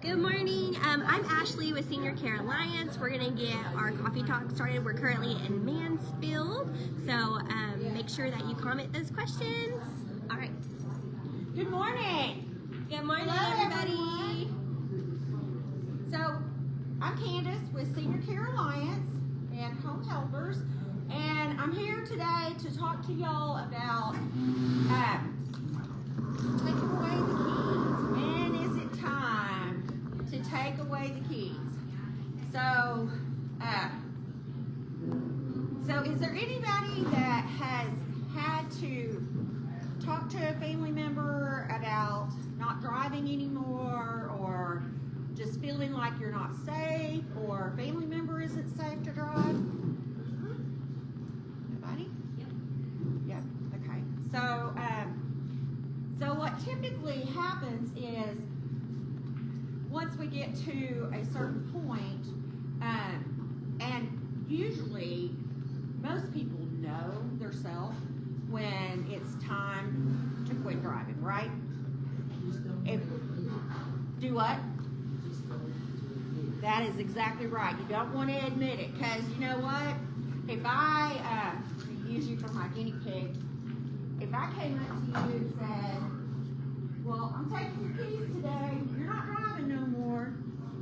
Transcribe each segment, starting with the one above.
Good morning. I'm Ashley with Senior Care Alliance. We're going to get our coffee talk started. We're currently in Mansfield, so make sure that you comment those questions. All right. Good morning. Good morning, Hello, everybody. So, I'm Candace with Senior Care Alliance and Home Helpers, and I'm here today to talk to y'all about taking away the keys. When is it time to take away the keys? So is there anybody that has had to talk to a family member about not driving anymore, or just feeling like you're not safe, or a family member isn't safe to drive? Nobody? Yep. Okay. So what typically happens is once we get to a certain point, and usually most people know themselves when it's time to quit driving, right? Do what? That is exactly right. You don't want to admit it, because you know what? If I use you for my guinea pig, if I came up to you and said, well, I'm taking your keys today, you're not driving no more,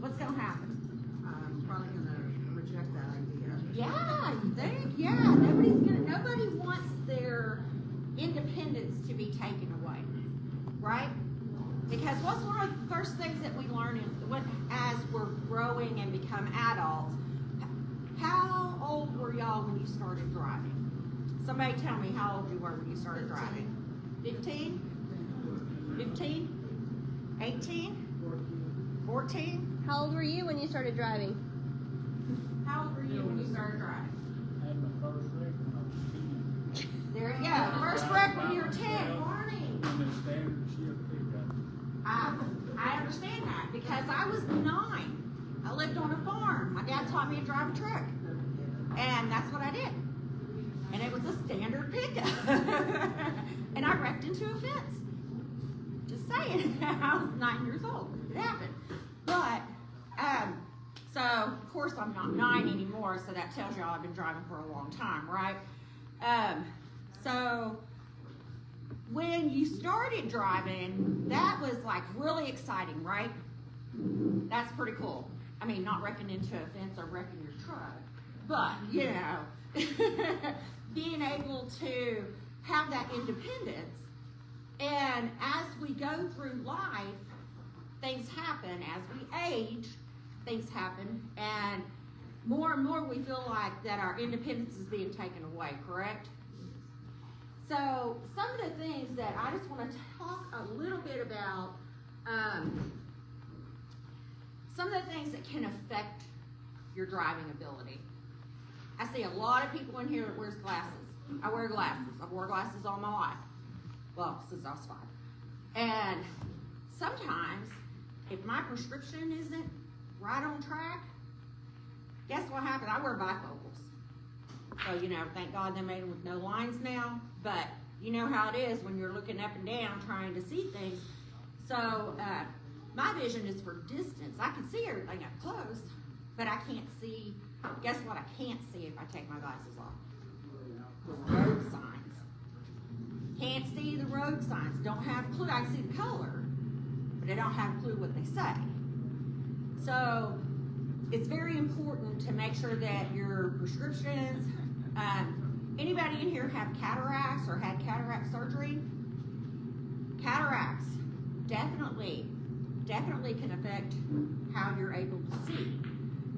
what's going to happen? I'm probably going to reject that idea. Yeah, you think? Yeah, nobody wants their independence to be taken away, right? Because what's one of the first things that we learn as we're growing and become adults? How old were y'all when you started driving? Somebody tell me how old you were when you started driving. 15? 15? 18? 14? How old were you when you started driving? How old were you when you started driving? I had my first wreck when I was 10. There you go. First wreck when you were 10. Morning. In the standard shift pickup. I understand that, because I was 9. I lived on a farm. My dad taught me to drive a truck, and that's what I did. And it was a standard pickup. And I wrecked into a fence. Just saying. I was 9 years old. It happened. But, so, of course, I'm not 9 anymore, so that tells y'all I've been driving for a long time, right? So, when you started driving, that was like really exciting, right? That's pretty cool. I mean, not wrecking into a fence or wrecking your truck, but, you know, being able to have that independence. And as we go through life, things happen. As we age, things happen. And more we feel like that our independence is being taken away, correct? So some of the things that I just want to talk a little bit about, some of the things that can affect your driving ability. I see a lot of people in here that wears glasses. I wear glasses. I've worn glasses all my life. Well, since I was 5. And sometimes, if my prescription isn't right on track, guess what happens? I wear bifocals. So, you know, thank God they made them with no lines now. But you know how it is when you're looking up and down trying to see things. So, my vision is for distance. I can see everything up close, but I can't see. Guess what I can't see if I take my glasses off? The road signs. Can't see the road signs. Don't have a clue. I can see the color, but I don't have a clue what they say. So it's very important to make sure that your prescriptions, anybody in here have cataracts or had cataract surgery? Cataracts definitely can affect how you're able to see.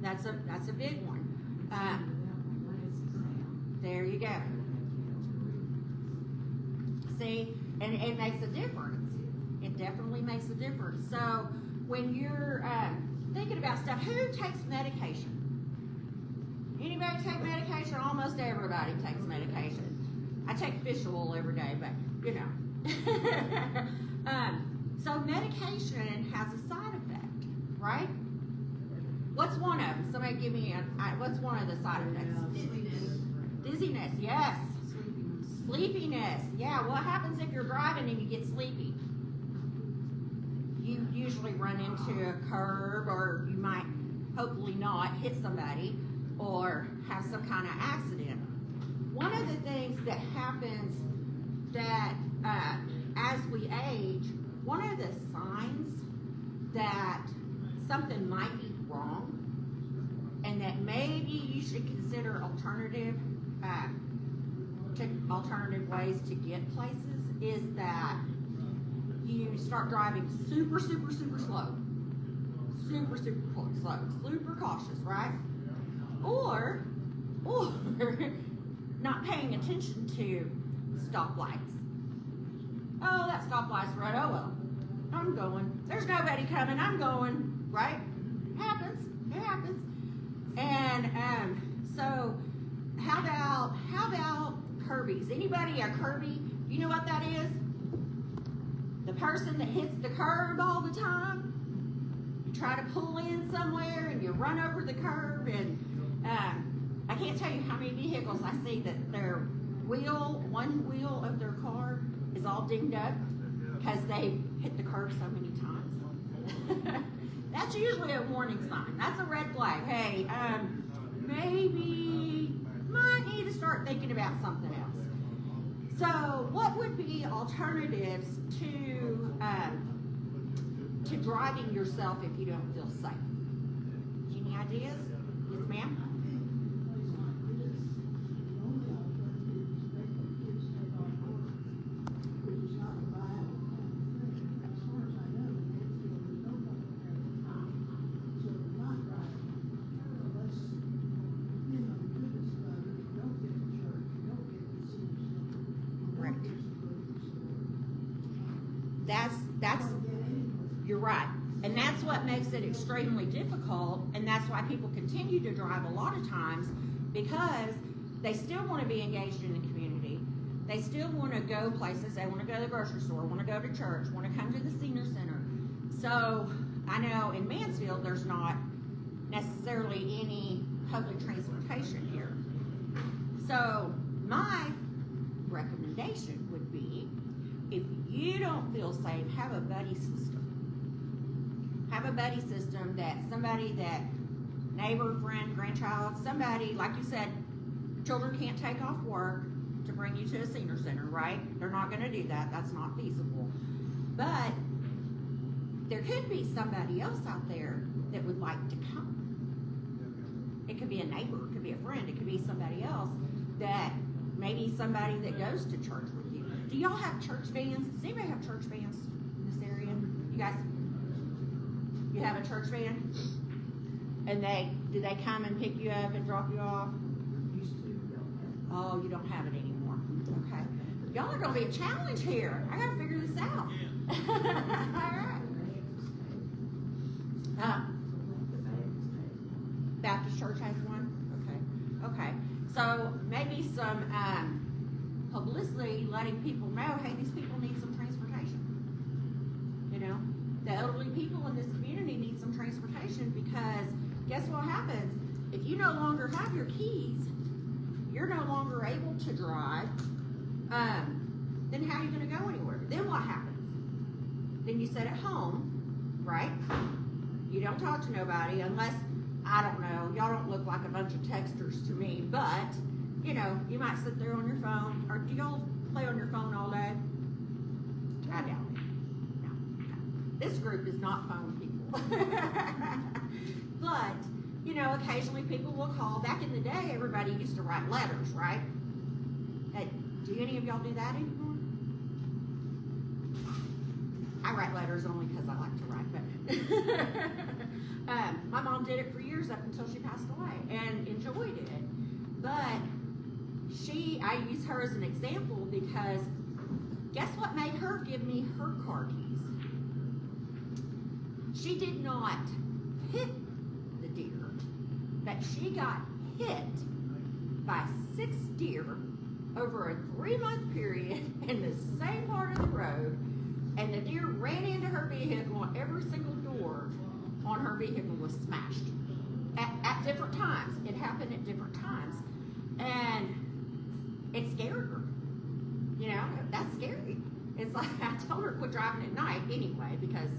That's a big one. There you go. See, and it makes a difference. It definitely makes a difference. So when you're thinking about stuff, who takes medication? Anybody take medication? Almost everybody takes medication. I take fish oil every day, but you know. So medication has a side effect, right? What's one of them? Somebody give me what's one of the side effects? Dizziness, yes. Sleepiness, yeah. What happens if you're driving and you get sleepy? you usually run into a curb, or you might hopefully not hit somebody or have some kind of accident. One of the things that happens that as we age, one of the signs that something might be wrong and that maybe you should consider alternative ways to get places is that you start driving super slow, super cautious, right? Or not paying attention to stoplights. Oh, that stoplight's red. Oh well, I'm going. There's nobody coming. I'm going. Right? It happens. And so, how about Kirby's? Anybody a Kirby? You know what that is? The person that hits the curb all the time. You try to pull in somewhere and you run over the curb, and I can't tell you how many vehicles I see that one wheel of their car is all dinged up because they hit the curb so many times. That's usually a warning sign. That's a red flag. Hey, maybe might need to start thinking about something else. So, what would be alternatives to driving yourself if you don't feel safe? Any ideas? Yes, ma'am? You're right. And that's what makes it extremely difficult, and that's why people continue to drive a lot of times, because they still want to be engaged in the community. They still want to go places. They want to go to the grocery store, want to go to church, want to come to the senior center. So I know in Mansfield there's not necessarily any public transportation here. So my recommendation would be, if you don't feel safe, have a buddy system. Have a buddy system that somebody that, neighbor, friend, grandchild, somebody, like you said, children can't take off work to bring you to a senior center, right? They're not going to do that. That's not feasible. But there could be somebody else out there that would like to come. It could be a neighbor, it could be a friend, it could be somebody else that, maybe somebody that goes to church with you. Do y'all have church vans? Does anybody have church vans in this area? You guys, you have a church van? And do they come and pick you up and drop you off? Oh, you don't have it anymore. Okay. Y'all are going to be a challenge here. I got to figure this out. All right. Baptist Church has one? Okay. So maybe some publicity letting people know, hey, these people need some transportation. You know, the elderly people in this community need some transportation, because guess what happens? If you no longer have your keys, you're no longer able to drive, then how are you going to go anywhere? Then what happens? Then you sit at home, right? You don't talk to nobody unless, I don't know, y'all don't look like a bunch of texters to me, but, you know, you might sit there on your phone. Or do y'all play on your phone all day? I doubt it. No. This group is not phone people. But, you know, occasionally people will call. Back in the day, everybody used to write letters, right? Do any of y'all do that anymore? I write letters only because I like to write, but my mom did it for years up until she passed away and enjoyed it. But I use her as an example because guess what made her give me her car keys? She did not hit the deer, but she got hit by 6 deer over a 3-month period in the same part of the road, and the deer ran into her vehicle, and every single door on her vehicle was smashed at different times. It happened at different times, and it scared her. You know, that's scary. It's like, I told her quit driving at night anyway, because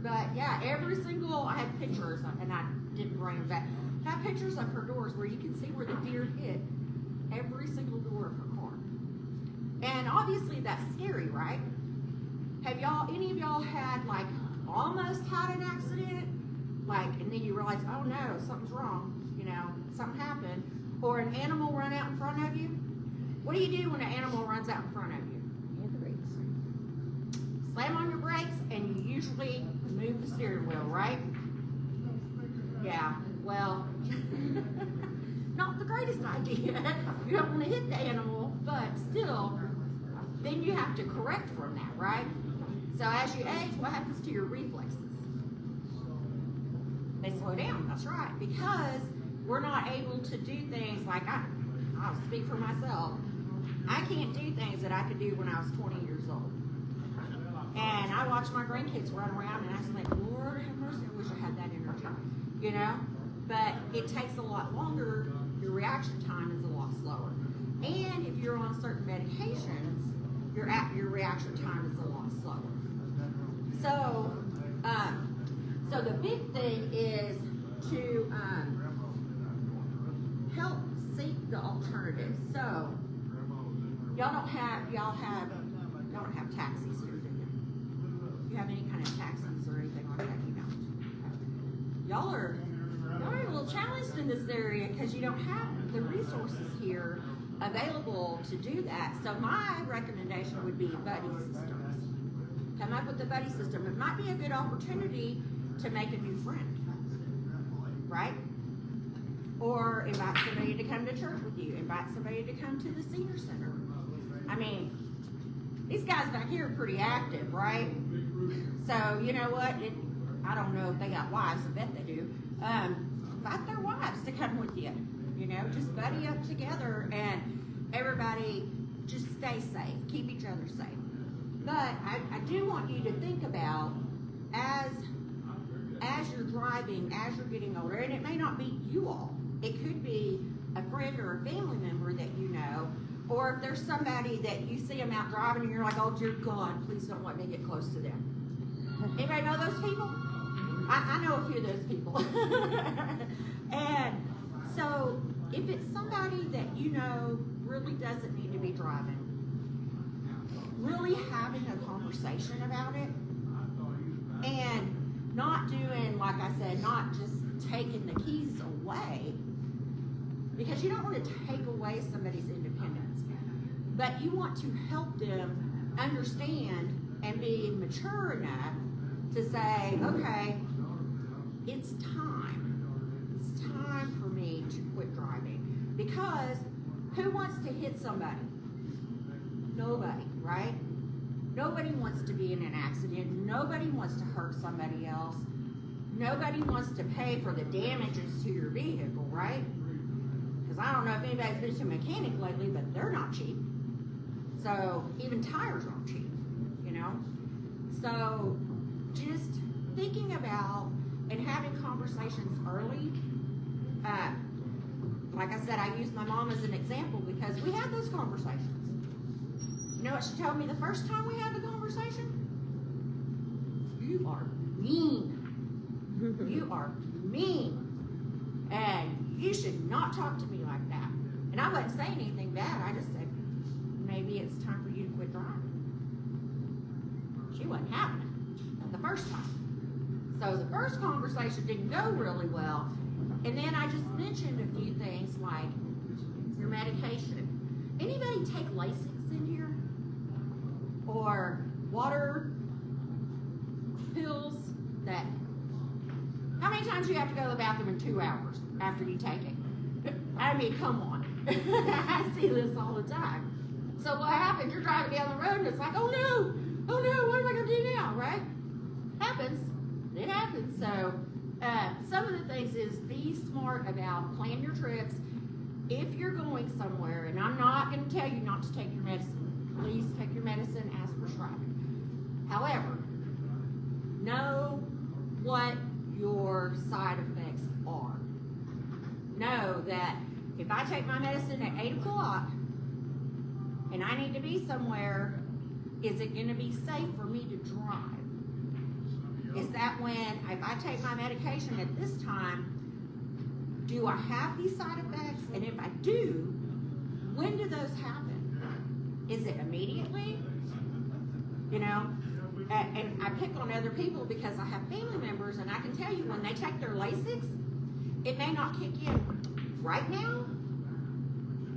but yeah, every single, I had pictures, and I didn't bring them back. I have pictures of her doors where you can see where the deer hit every single door of her car. And obviously that's scary, right? Have y'all, any of y'all had like, almost had an accident? Like, and then you realize, oh no, something's wrong, you know, something happened. Or an animal run out in front of you? What do you do when an animal runs out in front of you? Hit the brakes. Slam on your brakes, and you usually move the steering wheel, right? Yeah, well, not the greatest idea. You don't want to hit the animal, but still, then you have to correct from that, right? So as you age, what happens to your reflexes? They slow down, that's right, because we're not able to do things like, I'll speak for myself, I can't do things that I could do when I was 20 years old. And I watch my grandkids run around and I was like, Lord have mercy, I wish I had that energy, you know? But it takes a lot longer, your reaction time is a lot slower. And if you're on certain medications, your reaction time is a lot slower. So the big thing is to help seek the alternatives. So y'all don't have taxis here, do you? Do you have any kind of taxis or anything like that? You don't. Y'all are a little challenged in this area because you don't have the resources here available to do that. So my recommendation would be buddy systems. Come up with a buddy system. It might be a good opportunity to make a new friend, right? Or invite somebody to come to church with you. Invite somebody to come to the senior center. I mean, these guys back here are pretty active, right? So, you know what? I don't know if they got wives. I bet they do. Invite their wives to come with you. You know, just buddy up together and everybody just stay safe. Keep each other safe. But I do want you to think about as you're driving, as you're getting older, and it may not be you all. It could be a friend or a family member that you know, or if there's somebody that you see them out driving and you're like, oh dear God, please don't let me get close to them. Anybody know those people? I know a few of those people. And so if it's somebody that you know really doesn't need to be driving, really having a conversation about it, and not doing, like I said, not just taking the keys away, because you don't want to take away somebody's independence, but you want to help them understand and be mature enough to say, okay, it's time. It's time for me to quit driving. Because who wants to hit somebody? Nobody, right? Nobody wants to be in an accident. Nobody wants to hurt somebody else. Nobody wants to pay for the damages to your vehicle, right? Because I don't know if anybody's been to a mechanic lately, but they're not cheap. So even tires aren't cheap, you know? So just thinking about and having conversations early. Like I said, I use my mom as an example because we had those conversations. You know what she told me the first time we had the conversation? You are mean. You are mean. And you should not talk to me like that. And I wasn't saying anything bad. I just said, maybe it's time for you to quit driving. She wasn't having it the first time. So the first conversation didn't go really well. And then I just mentioned a few things like your medication. Anybody take Lasix in here? Or water pills that, how many times do you have to go to the bathroom in 2 hours after you take it? I mean, come on. I see this all the time. So what happens? You're driving down the road and it's like, oh no, what am I going to do now, right? Happens. It happens. So some of the things is be smart about plan your trips. If you're going somewhere, and I'm not going to tell you not to take your medicine. Please take your medicine as prescribed. However, know what your side effects are. Know that if I take my medicine at 8 o'clock and I need to be somewhere, is it going to be safe for me to drive? Is that when, if I take my medication at this time, do I have these side effects? And if I do, when do those happen? Is it immediately? You know? And I pick on other people because I have family members, and I can tell you when they take their Lasix, it may not kick in right now,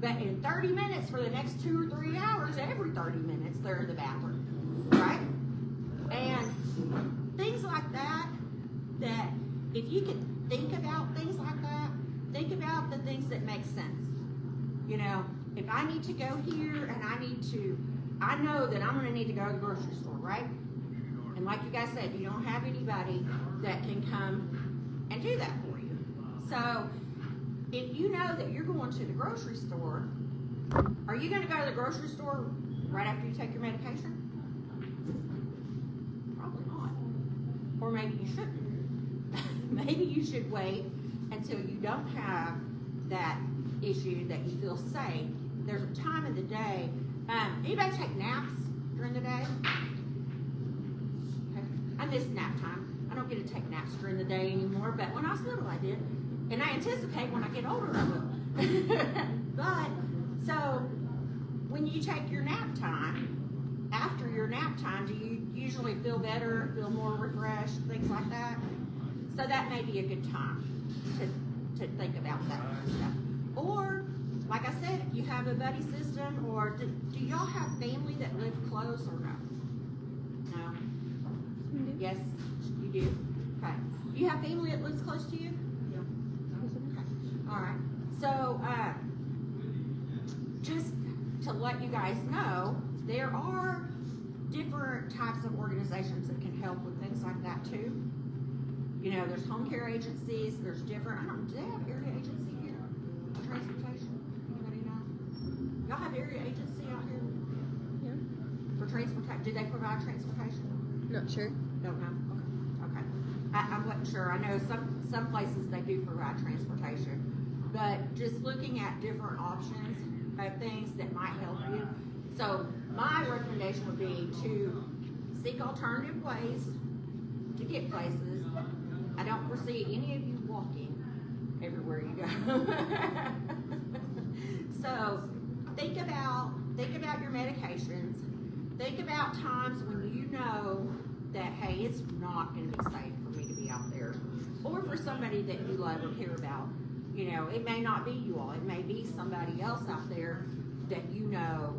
but in 30 minutes for the next 2 or 3 hours, every 30 minutes, they're in the bathroom, right? And things like that, that if you can think about things like that, think about the things that make sense. You know, if I need to go here and I know that I'm gonna need to go to the grocery store, right? And like you guys said, you don't have anybody that can come and do that for you. So, if you know that you're going to the grocery store, are you going to go to the grocery store right after you take your medication? Probably not. Or maybe you shouldn't. Maybe you should wait until you don't have that issue, that you feel safe. There's a time of the day. Anybody take naps during the day? Okay. I miss nap time. I don't get to take naps during the day anymore, but when I was little I did. And I anticipate when I get older I will. But, so, when you take your nap time, after your nap time, do you usually feel better, feel more refreshed, things like that? So that may be a good time to think about that kind of stuff. Or, like I said, if you have a buddy system, or do y'all have family that live close or no? No? Yes, you do? Okay. Do you have family that lives close to you? All right, so just to let you guys know, there are different types of organizations that can help with things like that too. You know, there's home care agencies, there's different, do they have area agency here? Transportation, anybody know? Y'all have area agency out here? Yeah. For transportation, do they provide transportation? Not sure. Don't know, okay. I wasn't sure, I know some places they do provide transportation. But just looking at different options of things that might help you. So my recommendation would be to seek alternative ways to get places. I don't foresee any of you walking everywhere you go. So think about your medications. Think about times when you know that, hey, it's not going to be safe for me to be out there. Or for somebody that you love or care about. You know, it may not be you all. It may be somebody else out there that you know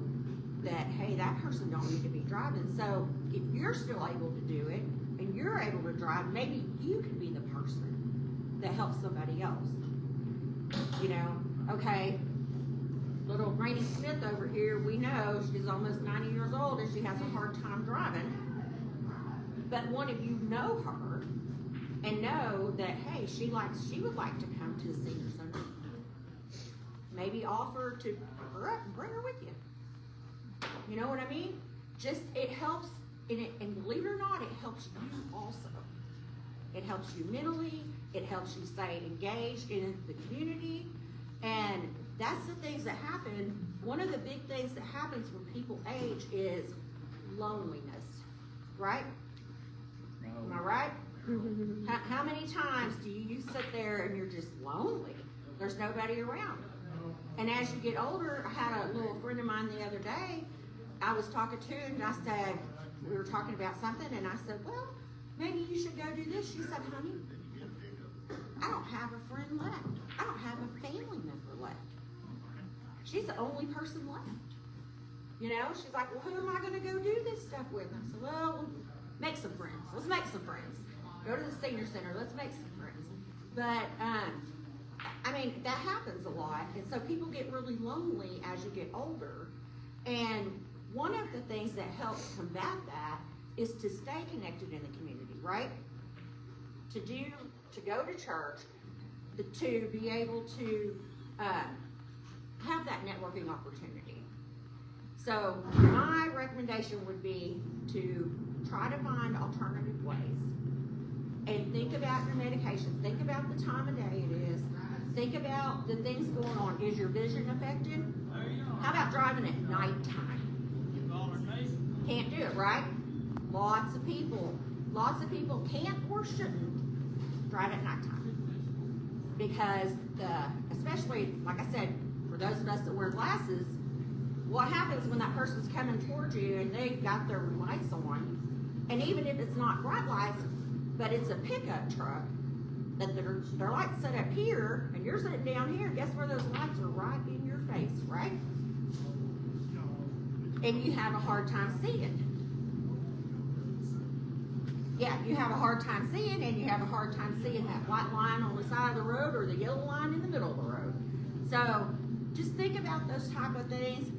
that, hey, that person don't need to be driving. So if you're still able to do it and you're able to drive, maybe you can be the person that helps somebody else. You know, okay, little Rainey Smith over here, we know she's almost 90 years old and she has a hard time driving. But one of you know her and know that, hey, she would like to come to the senior center. Maybe offer to pick her up and bring her with you. You know what I mean? Just, it helps, and believe it or not, it helps you also. It helps you mentally, it helps you stay engaged in the community, and that's the things that happen. One of the big things that happens when people age is loneliness, right? Am I right? How many times do you sit there and you're just lonely? There's nobody around. And as you get older, I had a little friend of mine the other day, I was talking to, and I said, we were talking about something, and I said, well, maybe you should go do this. She said, honey, I don't have a friend left. I don't have a family member left. She's the only person left. You know, she's like, well, who am I going to go do this stuff with? I said, well, make some friends. Let's make some friends. Go to the senior center. Let's make some friends. But, I mean, that happens a lot. And so people get really lonely as you get older. And one of the things that helps combat that is to stay connected in the community, right? To go to church, to be able to have that networking opportunity. So my recommendation would be to try to find alternative ways. And think about your medication. Think about the time of day it is. Think about the things going on. Is your vision affected? How about driving at nighttime? Can't do it, right? Lots of people lots of people can't or shouldn't drive at nighttime. Because especially, like I said, for those of us that wear glasses, what happens when that person's coming towards you and they got their lights on, and even if it's not bright lights, but it's a pickup truck, that their lights set up here, and you're sitting down here, guess where those lights are? Right in your face, right? And you have a hard time seeing. Yeah, you have a hard time seeing, and you have a hard time seeing that white line on the side of the road or the yellow line in the middle of the road. So just think about those type of things.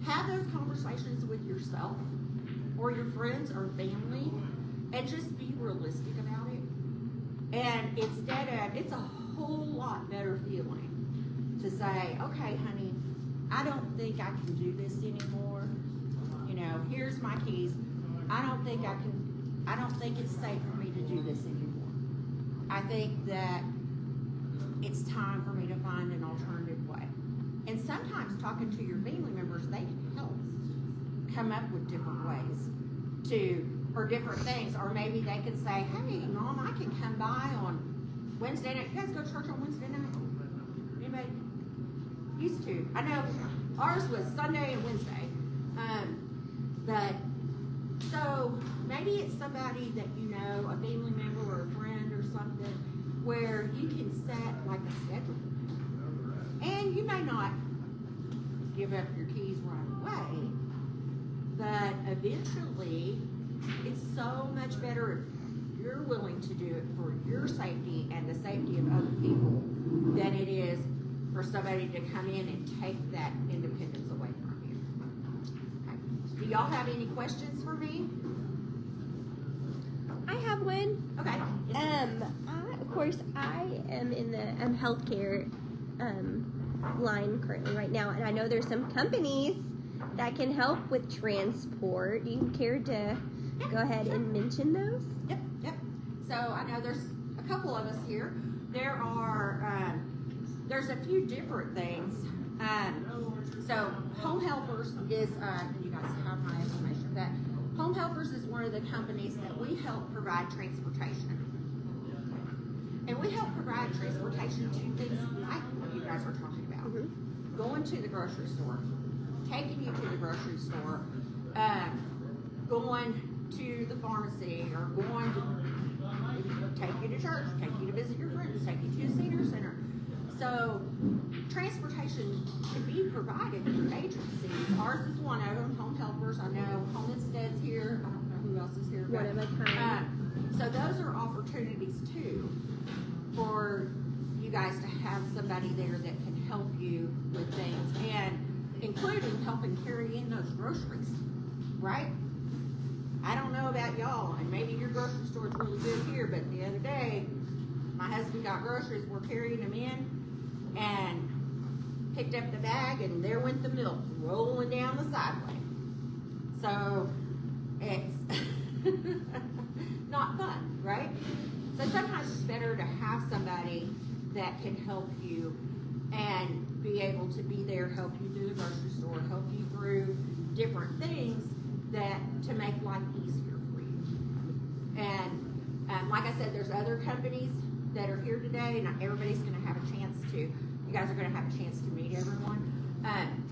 Have those conversations with yourself or your friends or family, and just be realistic about it. And instead of, it's a whole lot better feeling to say, okay, honey, I don't think I can do this anymore. You know, here's my keys. I don't think it's safe for me to do this anymore. I think that it's time for me to find an alternative way. And sometimes talking to your family members, they can help come up with different ways or different things. Or maybe they could say, hey, Mom, I can come by on Wednesday night. You guys go to church on Wednesday night? Anybody? Used to. I know ours was Sunday and Wednesday. So maybe it's somebody that you know, a family member or a friend or something, where you can set like a schedule. And you may not give up your keys right away, but eventually it's so much better if you're willing to do it for your safety and the safety of other people than it is for somebody to come in and take that independence away from you. Okay. Do y'all have any questions for me? I have one. Okay. Of course, I am in the healthcare line currently right now, and I know there's some companies that can help with transport. Do you care to go ahead and mention those? Yep. So I know there's a couple of us here. There's a few different things. So Home Helpers is, you guys have my information, that Home Helpers is one of the companies that we help provide transportation. And we help provide transportation to things like what you guys are talking about. Mm-hmm. Going to the grocery store, taking you to the grocery store, going to the pharmacy, or going to take you to church, take you to visit your friends, take you to a senior center. So transportation can be provided through agencies. Ours is one of them, Home Helpers. I know Home Instead's here. I don't know who else is here. One of a kind. So those are opportunities too for you guys to have somebody there that can help you with things, and including helping carry in those groceries, right? I don't know about y'all, and maybe your grocery store is really good here, but the other day, my husband got groceries, we're carrying them in, and picked up the bag, and there went the milk rolling down the sideway. So, it's not fun, right? So sometimes it's better to have somebody that can help you and be able to be there, help you through the grocery store, help you through different things to make life easier for you. And like I said, there's other companies that are here today, and everybody's going to have a chance to, you guys are going to have a chance to meet everyone.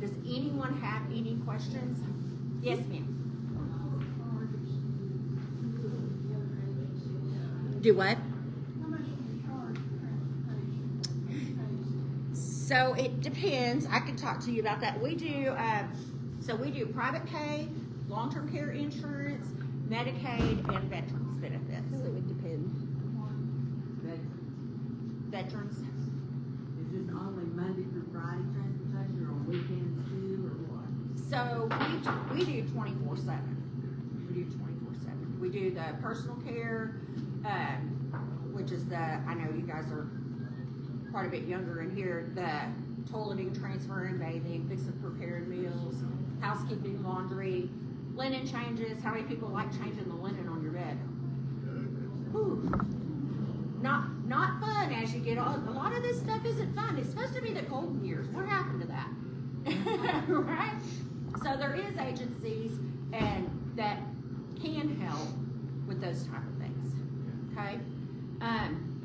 Does anyone have any questions? Yes, ma'am. Do what? So it depends. I can talk to you about that. We do, we do private pay, long-term care insurance, Medicaid, and veterans benefits. So it would depend. Veterans. Is this only Monday through Friday transportation, or on weekends too, or what? So we do 24/7. We do 24/7. We do the personal care, which is I know you guys are quite a bit younger in here, the toileting, transferring, bathing, fixing, preparing meals, housekeeping, laundry, linen changes. How many people like changing the linen on your bed? Whew. Not fun as you get on. A lot of this stuff isn't fun. It's supposed to be the golden years. What happened to that? Right? So there is agencies that can help with those type of things.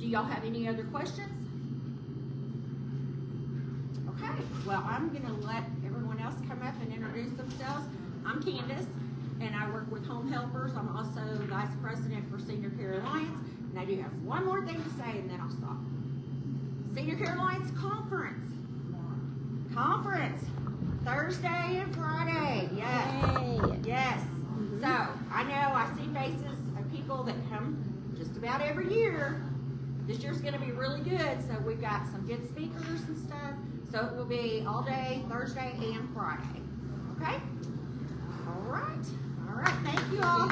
Do y'all have any other questions? Okay, well, I'm gonna let everyone else come up and introduce themselves. I'm Candace, and I work with Home Helpers. I'm also Vice President for Senior Care Alliance, and I do have one more thing to say, and then I'll stop. Senior Care Alliance Conference, Thursday and Friday, yes, Yay. yes. So, I know I see faces of people that come just about every year. This year's gonna be really good, so we've got some good speakers and stuff. So it will be all day, Thursday and Friday, okay? All right, thank you all.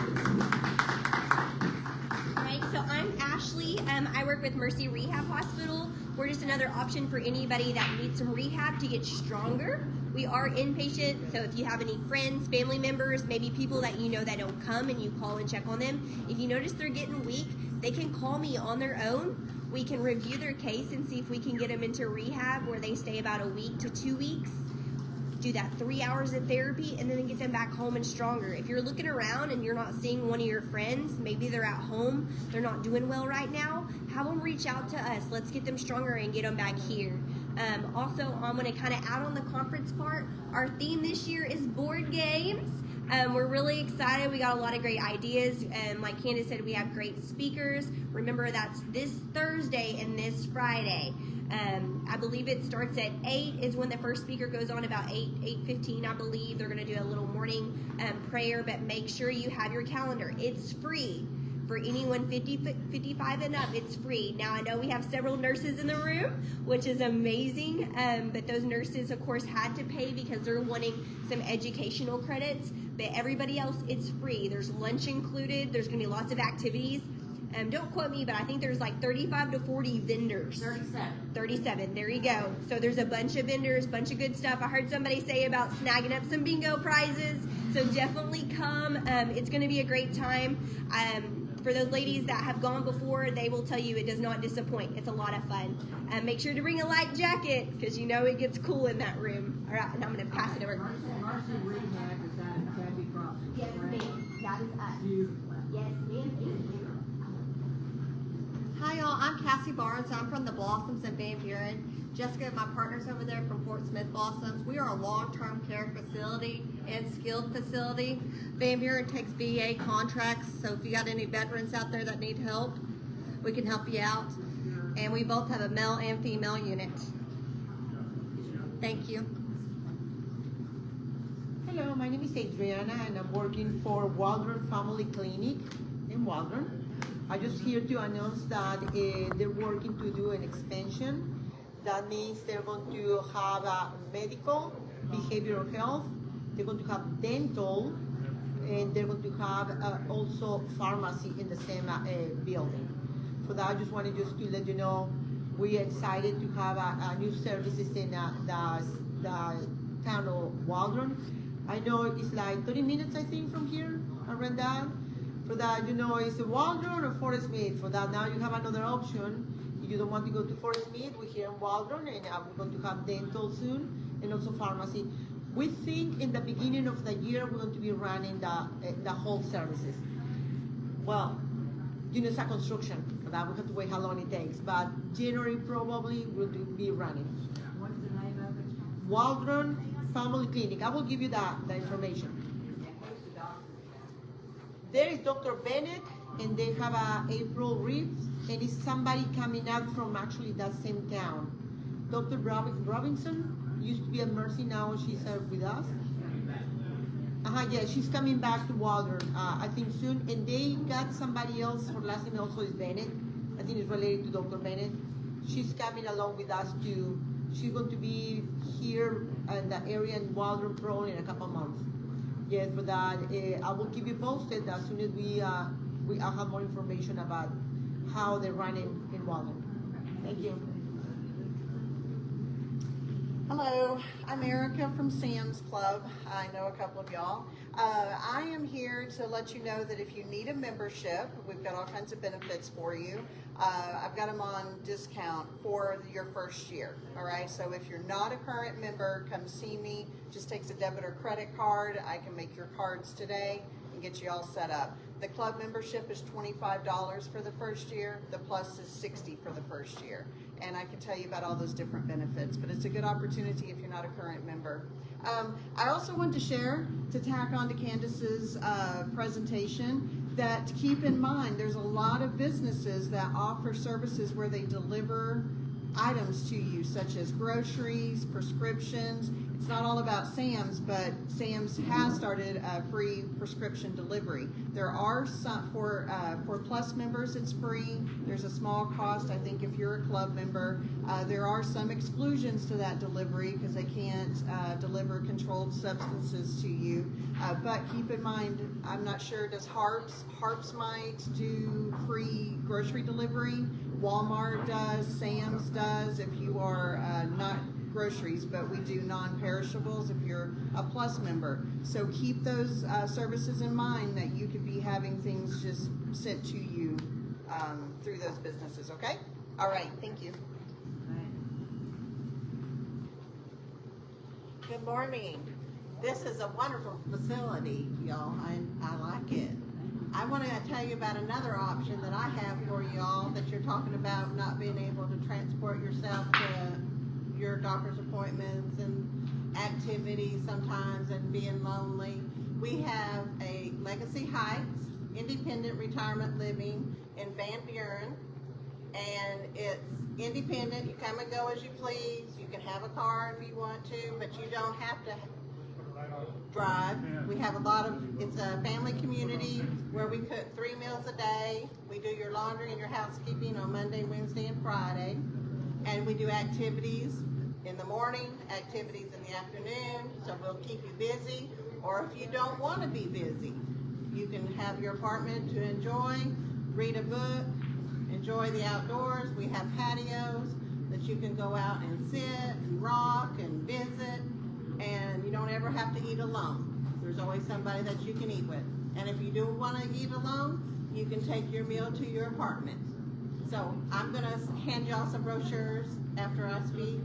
Right, so I'm Ashley. I work with Mercy Rehab Hospital. We're just another option for anybody that needs some rehab to get stronger. We are inpatient, so if you have any friends, family members, maybe people that you know that don't come and you call and check on them, if you notice they're getting weak, they can call me on their own. We can review their case and see if we can get them into rehab where they stay about a week to 2 weeks. Do that 3 hours of therapy and then get them back home and stronger. If you're looking around and you're not seeing one of your friends, maybe they're at home, they're not doing well right now, have them reach out to us. Let's get them stronger and get them back here. Also, I'm going to kind of add on the conference part. Our theme this year is board games. We're really excited. We got a lot of great ideas. Like Candace said, we have great speakers. Remember, that's this Thursday and this Friday. I believe it starts at 8 is when the first speaker goes on, about 8:15, I believe. They're going to do a little morning prayer, but make sure you have your calendar. It's free. For anyone 55 and up, it's free. Now, I know we have several nurses in the room, which is amazing, but those nurses, of course, had to pay because they're wanting some educational credits, but everybody else, it's free. There's lunch included. There's going to be lots of activities. Don't quote me, but I think there's like 35 to 40 vendors. 37, there you go. So there's a bunch of vendors, bunch of good stuff. I heard somebody say about snagging up some bingo prizes, so definitely come. It's going to be a great time. For those ladies that have gone before, they will tell you it does not disappoint. It's a lot of fun. Make sure to bring a light jacket because you know it gets cool in that room. All right, and I'm going to pass it over. Mercy Rehab is out of Kathy Cropper. Yes, ma'am. That is us. Beautiful. Yes, ma'am. Hi y'all, I'm Cassie Barnes. I'm from the Blossoms in Van Buren. Jessica, my partner's over there from Fort Smith Blossoms. We are a long-term care facility and skilled facility. Van Buren takes VA contracts, so if you got any veterans out there that need help, we can help you out. And we both have a male and female unit. Thank you. Hello, my name is Adriana and I'm working for Waldron Family Clinic in Waldron. I'm just here to announce that they're working to do an expansion. That means they're going to have medical, behavioral health, they're going to have dental, and they're going to have also pharmacy in the same building. For that, I just wanted to let you know we're excited to have new services in the town of Waldron. I know it's like 30 minutes, I think, from here, around that. For that, you know, it's Waldron or Forest Smith. For that, now you have another option. If you don't want to go to Forest Smith, we're here in Waldron, and we're going to have dental soon, and also pharmacy. We think in the beginning of the year, we're going to be running the whole services. Well, you know, it's a construction. For that, we have to wait how long it takes. But January, probably, we'll be running. What's the name of it? Waldron Family Clinic. I will give you the information. There is Dr. Bennett, and they have April Reeves, and it's somebody coming out from actually that same town. Dr. Robinson used to be at Mercy, now she's with us. Yeah, she's coming back to Waldron, I think soon, and they got somebody else, her last name also is Bennett. I think it's related to Dr. Bennett. She's coming along with us too. She's going to be here in the area in Waldron probably in a couple months. Yes, for that, I will keep you posted as soon as I'll have more information about how they're running in Waldron. Thank you. Hello, I'm Erica from Sam's Club. I know a couple of y'all. I am here to let you know that if you need a membership, we've got all kinds of benefits for you. I've got them on discount for your first year, all right? So if you're not a current member, come see me. Just takes a debit or credit card. I can make your cards today and get you all set up. The club membership is $25 for the first year. The plus is $60 for the first year. And I can tell you about all those different benefits, but it's a good opportunity if you're not a current member. I also want to share, to tack on to Candace's presentation, that keep in mind there's a lot of businesses that offer services where they deliver items to you, such as groceries, prescriptions. It's not all about Sam's, but Sam's has started a free prescription delivery. There are some for Plus members, it's free. There's a small cost, I think, if you're a club member. There are some exclusions to that delivery because they can't deliver controlled substances to you. But keep in mind, I'm not sure, does Harps might do free grocery delivery? Walmart does, Sam's does, if you are not groceries, but we do non-perishables if you're a Plus member. So keep those services in mind, that you could be having things just sent to you through those businesses, okay? All right, thank you. Good morning. This is a wonderful facility, y'all. I like it. I want to tell you about another option that I have for y'all that you're talking about not being able to transport yourself to your doctor's appointments and activities sometimes and being lonely. We have a Legacy Heights Independent Retirement Living in Van Buren, and it's independent. You come and go as you please. You can have a car if you want to, but you don't have to drive. We have it's a family community where we cook 3 meals a day. We do your laundry and your housekeeping on Monday, Wednesday, and Friday. And we do activities in the morning, activities in the afternoon, so we'll keep you busy. Or if you don't want to be busy, you can have your apartment to enjoy, read a book, enjoy the outdoors. We have patios that you can go out and sit and rock and visit, and you don't ever have to eat alone. There's always somebody that you can eat with. And if you do want to eat alone, you can take your meal to your apartment. So I'm going to hand y'all some brochures after I speak,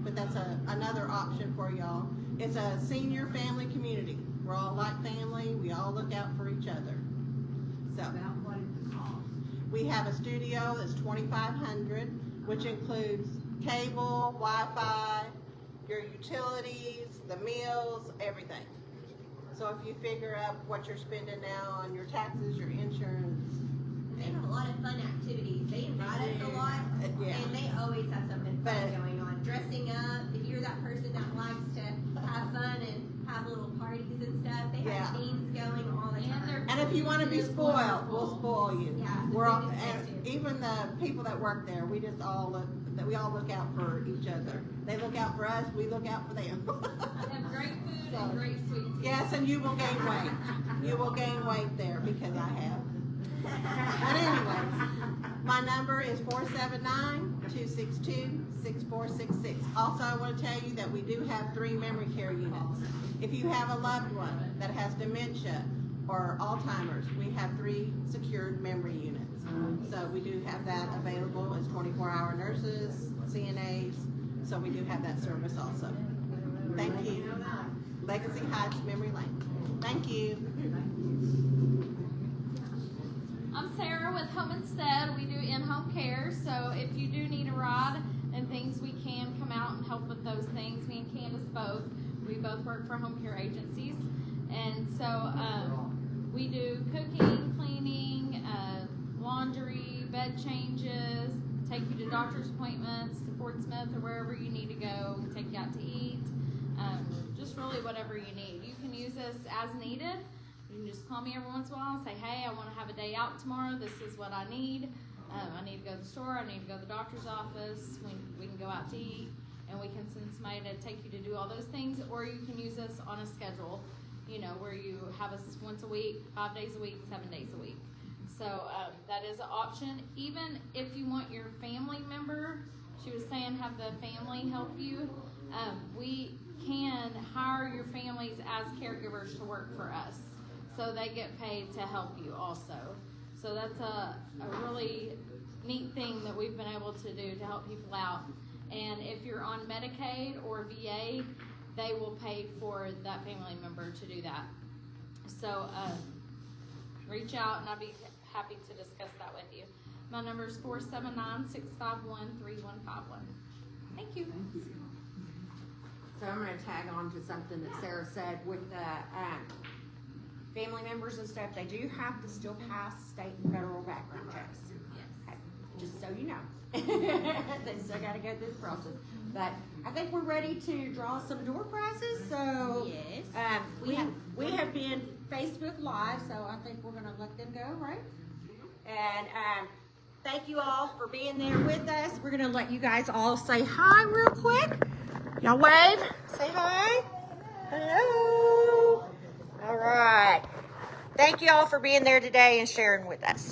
but that's another option for y'all. It's a senior family community. We're all like family. We all look out for each other. So About what is the cost? we have a studio that's $2,500, which includes cable, Wi-Fi, your utilities, the meals, everything. So if you figure out what you're spending now on your taxes, your insurance. They have a lot of fun activities. They invite us a lot, Yeah. and they always have something fun But- going on. Dressing up, if you're that person that likes to have fun and have little parties and stuff, they Yeah. have themes going all the time. And if you want to be spoiled, we'll spoil you. Yeah, We're all, they just and have to. even the people that work there, we all look out for each other. They look out for us, we look out for them. They have great food and great sweets. Yes, and you will gain weight. You will gain weight there because I have. But anyways, my number is 479-262-6466. Also, I want to tell you that we do have 3 memory care units. If you have a loved one that has dementia or Alzheimer's, we have 3 secured memory units. So we do have that available as 24-hour nurses, CNAs, so we do have that service also. Thank you. Legacy Heights Memory Lane. Thank you. I'm Sarah with Home Instead. We do in-home care, so if you do need a ride and things, we can come out and help with those things. Me and Candace both. We both work for home care agencies, and so we do cooking, cleaning, laundry, bed changes, take you to doctor's appointments, to Fort Smith or wherever you need to go, take you out to eat, just really whatever you need. You can use us as needed. You can just call me every once in a while and say, hey, I want to have a day out tomorrow. This is what I need. I need to go to the store. I need to go to the doctor's office. We can go out to eat, and we can send somebody to take you to do all those things. Or you can use us on a schedule, where you have us once a week, 5 days a week, 7 days a week. So that is an option. Even if you want your family member, she was saying have the family help you, we can hire your families as caregivers to work for us. So they get paid to help you also. So that's a really neat thing that we've been able to do to help people out. And if you're on Medicaid or VA, they will pay for that family member to do that. So reach out and I'd be happy to discuss that with you. My number is 479-651-3151. Thank you. So I'm gonna tag on to something that Sarah said with the, family members and stuff, they do have to still pass state and federal background checks. Yes. Okay, just so you know. They still gotta go through the process. But I think we're ready to draw some door prizes, so. Yes. We have been Facebook Live, so I think we're gonna let them go, right? And, thank you all for being there with us. We're gonna let you guys all say hi real quick. Y'all wave, say hi. Hello. All right. Thank you all for being there today and sharing with us.